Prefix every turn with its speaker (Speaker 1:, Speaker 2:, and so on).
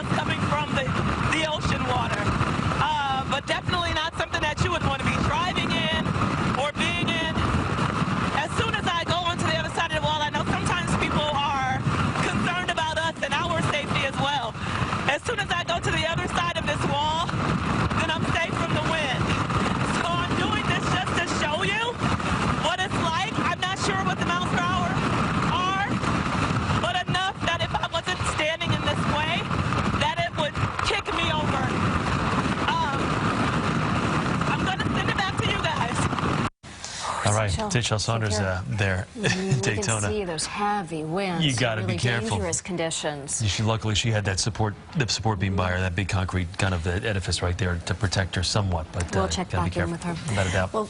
Speaker 1: just coming from the ocean water. But definitely not something that you would want to be driving in or being in. As soon as I go onto the other side of the wall, I know sometimes people are concerned about us and our safety as well. As soon as I go to the other side of this wall, then I'm safe from the wind. So I'm doing this just to show you what it's like. I'm not sure what the miles per hour are, but enough that if I wasn't standing in this way, that it would kick me over. I'm going to send it back to you guys.
Speaker 2: All right, Sachelle Saunders there in Daytona.
Speaker 3: You can see those heavy winds.
Speaker 2: You got to
Speaker 3: really
Speaker 2: be careful.
Speaker 3: Dangerous conditions.
Speaker 2: Luckily, she had that support beam by her, that big concrete kind of edifice right there to protect her somewhat. But
Speaker 3: we'll check
Speaker 2: gotta be
Speaker 3: back in
Speaker 2: careful.
Speaker 3: with her.
Speaker 2: Without a doubt.
Speaker 3: Well,